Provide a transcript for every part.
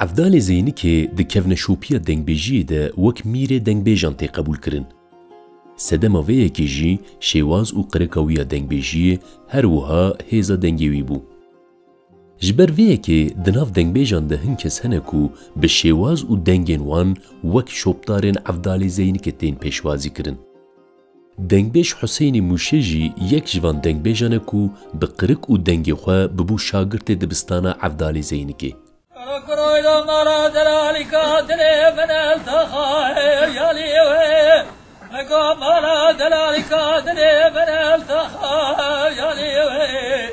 عفدال زینی که د کفنشوپیا دنگبیجی ده وک میر دنگبیجان تی قبول کرن. سدما وی که جی شواز و قرقویا دنگبیجی هر وها هیزا دنگیوی بو. جبر وی که دناف دنگبیجان ده هنکس هنکو به شواز و دنگین وان وک شوبتارن عفدال زینی که تین پیشوازی کرن. دنگبیج حسین موشه جی یک جوان دنگبیجانه کو به قرق و دنگی خواه ببو شاگرت دبستانا عفدال زینی که. كرويدا مرا دلالي كادلي من التخاير يا ليوي مقام مرا دلالي كادلي من التخاير يا ليوي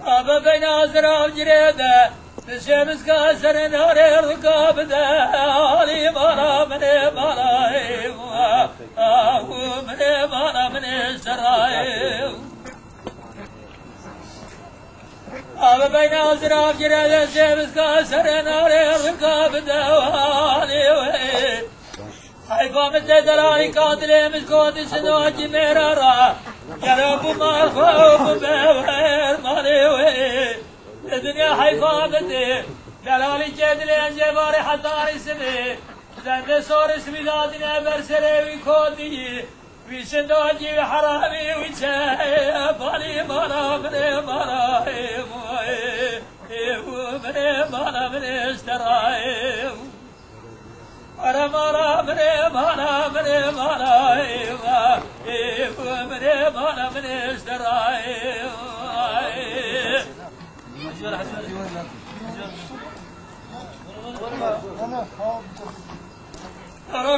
أبا بين أزرع جريدة الشمس كاسر نار الرقاب دالي مرا من مرايب من مرا من السرايب أبا بين أزراف جراد الشمس كاسر نار الرقاب دوالي وي حيفا مثل دلالي قاتلي مسكوت سنواجي مرارا يرب ما خوف بغير مالي وي الدنيا حيفا مثل دلالي جدلي انجباري حضاري سمي زند صور اسمي دادنا برسلي وكودي ويسندوجي وحرامي ويتشاي بالي مرا من مرا من مرا من اشتراي مرا مرا من مرا من مرا من مرا من اشتراي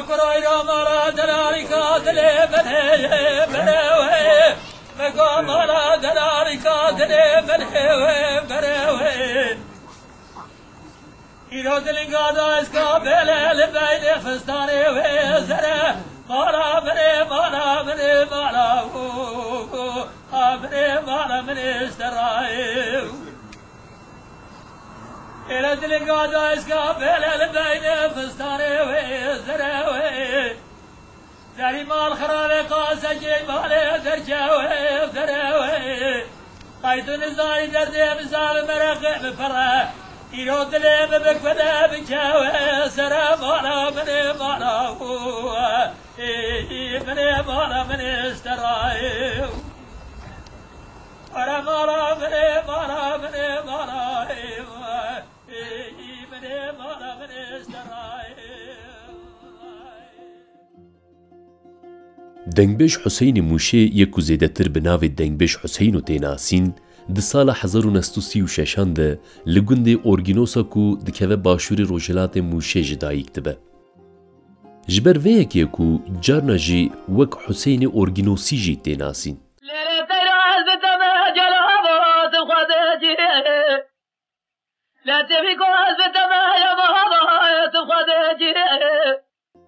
كرويدا مرا دلالي كادلي بنهي بنهي مقام مرا دلالي كادلي بنهي بنهي إيرو دلنقادا اسكابيلي لبين فستاني ويزره مرا مني مرا مني مرا مني مرا مني اشتراي إلى دلنقادا اسكابيلي لبين فستاني ويزره داري مال خرابي قاسة جيبالي درجاوي ودراوي قايد نزاي دردي مزال مرقع بفره إيرو دلي ببكفده بجاوي سرا مالا مني مالا مني مالا مني اشتراي أرا مالا مني مالا مني مالا مني مالا مني اشتراي دنگبیج حسین موشه یکو زیده تر به ناو دنگبیج حسین و تیناسین ده سال 1936 ده لگند اورگینوسا کو دکوه باشور روجلات موشه جدایک دبه. جبر ویه که کو جارنا جی وک حسین اورگینوسی جی تیناسین.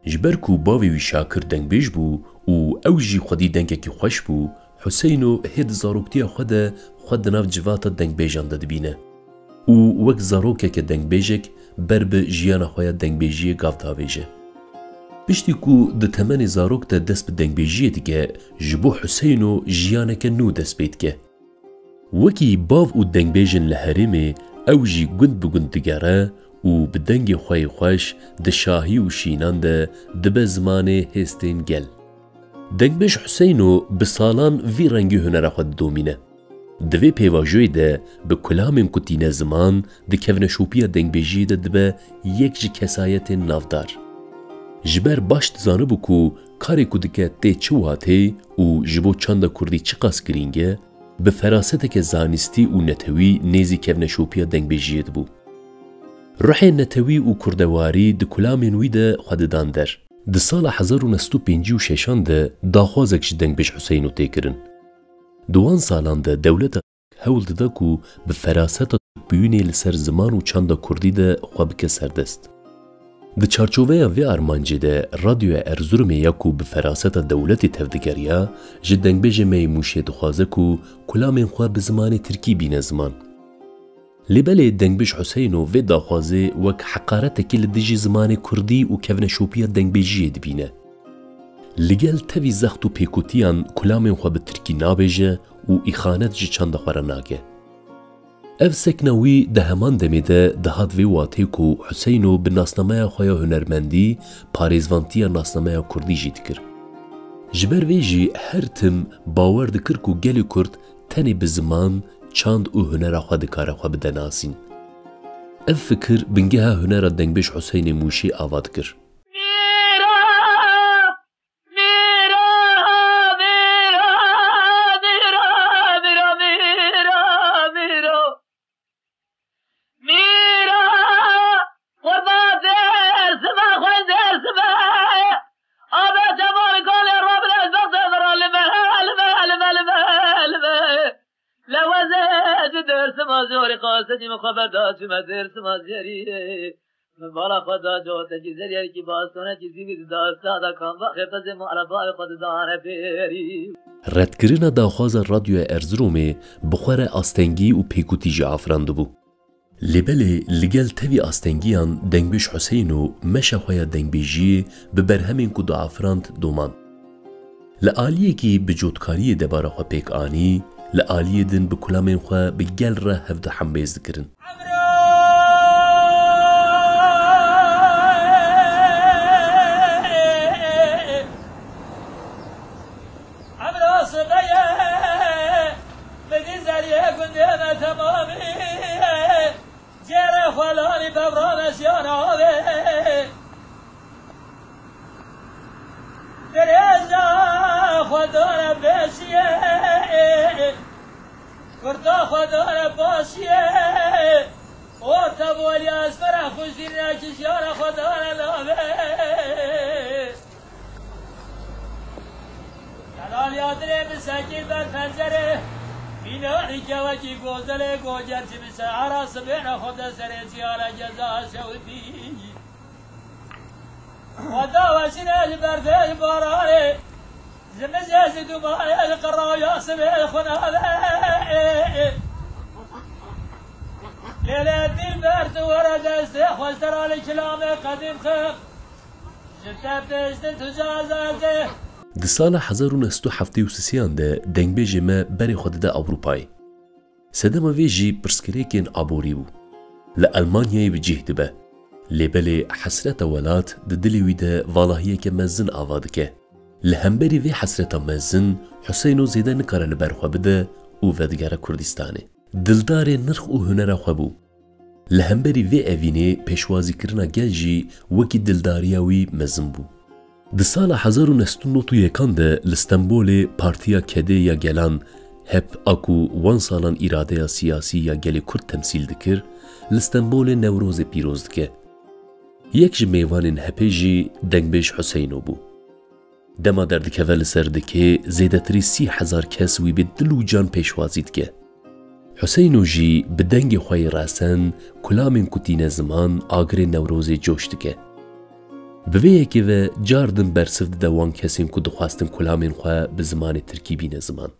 جبر کو باوی وی شاکر دنگبیج بو و او جی خودی دنگه که خوش بو حسینو هید زاروکتی خود ناف جواتا دنگبیجان ده دبینه و وک زاروکه که دنگبیجک بر به جیانا خویا دنگبیجی گاف داویجه. پشتی کو ده تمن زاروک ده دست به دنگبیجیه دیگه جبو حسینو جیانا که نو دست بید که. وکی باو و دنگبیجن لحرمه او جی گند بگند دگره و به دنگ خوی خوش ده شاهی و شینان ده به زمان هستین گل. دنگبیج حسینو به سالان وی رنگی هنر خود دومینه. دوی پیواجوی ده به کلامین کتینه زمان ده کفنشوپیا دنگبیجی ده به یک جی کسایت نافدار. جبر باشت زانه بو کو کاری کدکه تی چواته و جبو چند کردی چقاس کرینگه به فراسته که زانستی و نتوی نیزی کفنشوپیا دنگبیجی ده بو. روح نتوی و کردواری ده کلامین وی ده خود دان در. ده سال 1956 ده داخوازک جی دنگبیج حسینو تیکرن. دوان سالان ده دولت هول ده کو به فراست بیونی لسر زمان و چند کردی ده خواب که سردست. ده چارچوبه وی ارمانجی ده رادیو ارزورم یکو به فراست دولت تفدگریا جی دنگبیج می موشه دخوازه کو کلامین خواب به زمان ترکی بین زمان. لبالي دنگبیج حسینو و داخوازه وک حقارت که لدیجی زمان کردی و کفنشوپیا دنگبیجی دبینه. لگل تاوی زخت و پیکوتیان کلامین خواه به ترکی نابیجه و ایخانت جی چند خواه ناگه. ev sekna wî di heman demê de dihat vê watê ku Huseyno bi nasnameya xwe ya hunermendî parêzvantiya nasnameya Kurdî jî dikir. Ji ber vê jî her tim bawer dikir ku gelê Kurd tenê bi ziman, çand û hunera xwe dikare xwe bide nasîn. Ev fikir bingeha hunera dengbêj Huseynê Mûşî ava dikir. Redkirina daxwaza radyoya Erzurumê bi xwe re astengî û pêkutî jî afirandibû. Lêbelê li gel tevî astengiyan dengbêj Huseyno meşa xwe ya dengbêjiyê bi berhemên ku diafirand doman. Li aliyekî bi cotkariyê debara xwe pêk anî, li aliyê din bi kulamên xwe bi gel re hevde hembêz dikirin. Di sala 1973 de dengbêjê me berê xwe dide Ewropayê. Sedema vê jî pirsgirêkên aborî bû. Li Almanyayê bi cih dibe. Lêbelê hesreta welat di dilê wî de valahiyeke mezin ava dike. Li hemberî vê hesreta mezin, Huseyno zêde nikare li ber xwe bide û vedigere Kurdistanê. Dildarê nirx û hunera xwe bû. Li hemberî vê evînê pêşwazîkirina gel jî wekî dildariya wî mezin bû. Di sala 1991 de li Stenbolê Partiya Kedê ya Gelan hep aku wan salan îradeya siyasî ya gelê Kurd temsîl dikir, li Stenbolê Newrozê pîroz dike. Yek ji mêvanên hepê jî dengbêj Huseyno bû. Dema derdikeve li ser dikê zêdetirî 30,000 kes wî bi dil û can pêşwazî dike. Huseyno jî bi dengê xwe yê rasen kulamên ku tîne ziman agirê Newrozê coş dike. Bi vê yekê ve car din bersiv dide wan kesên ku dixwastin kulamên xwe bi zimanê Tirkî bîne ziman.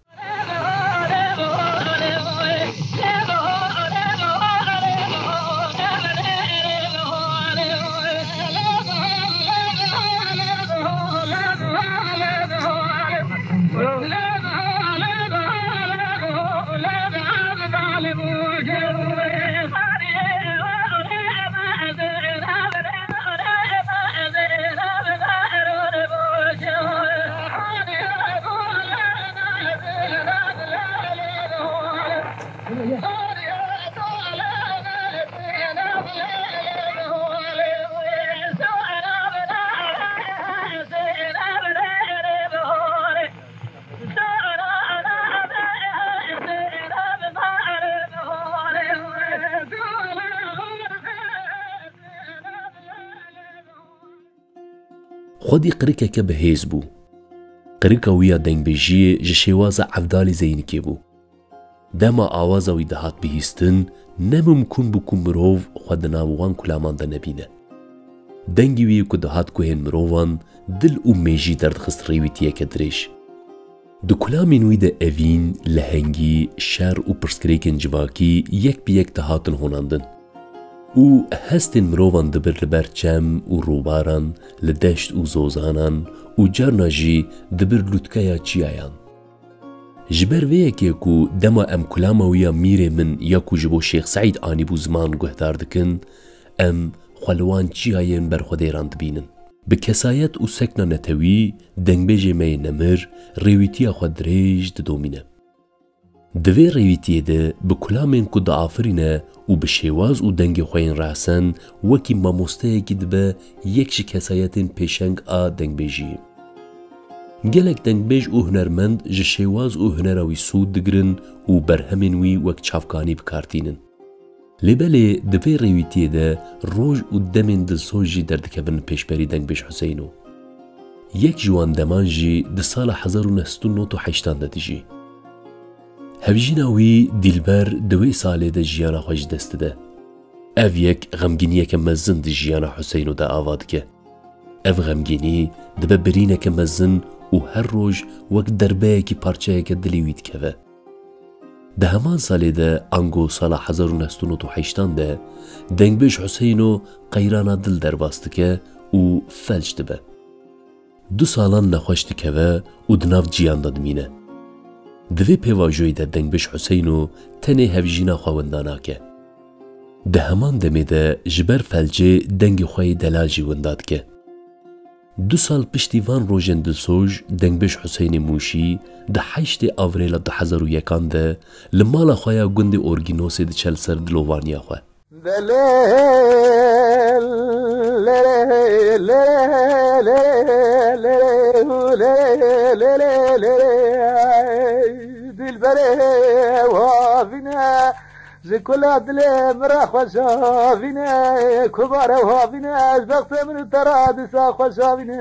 خودی قریکه بهیز بو. قریکه ویا دنگبیجی جشیواز عبدالی زینکی بو. دما آوازا وی دهات بهیستن نممکن بو مروف خود ناوان کلامان ده نبینه. دنگی وی که دهات کوهن مروفان دل و میجی درد خست ریویتیه که دریش. دو کلامین وی ده اوین، لهنگی، شر و پرسکریکن جواکی یک بی یک دهاتن هوناندن. او هستن مروفان دبر لبر چم و روباران لدشت و زوزانان و جرنا جی دبر لوتکایا چیایان. جبر ویکی کو دما ام کلامویا میره من یاکو جبو شیخ سعید آنی بو زمان گهدار دکن ام خلوان چیاین بر خودیران دبینن. به کسایت و سکنا نتوی دنگبیج می نمر ریویتیا خود دریج ددومینه. دوی ریویتیه ده به کلامین کو دا آفرینه و به شیواز و دنگ خوین راسن وکی ماموسته گید به یکش کسایتین پیشنگ آ دنگبیجی. گلک دنگبیج و هنرمند جه شیواز و هنراوی سود دگرن و برهمینوی وک چافکانی بکارتینن. لباله دوی ریویتیه ده روژ و دمین دلسوجی دردکوین پیشبری دنگبیج حسینو. یک جوان دمان جی ده سال 1908 ده جی. هفجیناوی دیلبر دوی ساله ده جیانا خوش دست ده. او یک غمگینیه که مزن ده جیانا حسینو ده آواد که. او غمگینی ده ببرینه که مزن و هر روز وک دربه کی پارچه که دلیوید که. ده همان ساله ده انگو سال 1908 ده دنگبیج حسینو قیرانا دل درباست که و فلج ده به. 2 سالان نخوش که و دناف جیان دادمینه. دوی پیواجوی ده دنگبیج حسینو تنه هفجینا خواندانا که. ده همان دمه ده جبر فلجه دنگ خواهی دلاجی ونداد که. 2 سال پشتیوان روژن دلسوج دنگبیج حسین موشی ده 8 آوریل 2001 ده لمالا خوایا گند اورگینوس ده چل سر دلووانیا خواه. زكلا دلي مرا خوشافينه كبار وهافينه از بخت من ترادسا خوشافينه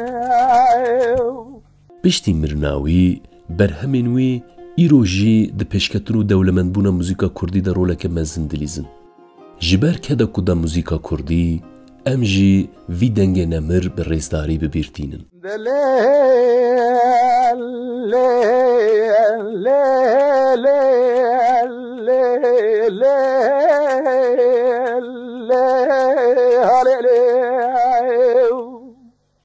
پشتی مرناوی برهمینوی ایروژی ده پشکتنو دولمند بونا موزیکا کردی ده رولک مزن دلیزن. جبر کده کده موزیکا کردی ام جی وی دنگ نمر به ریزداری ببیرتینن.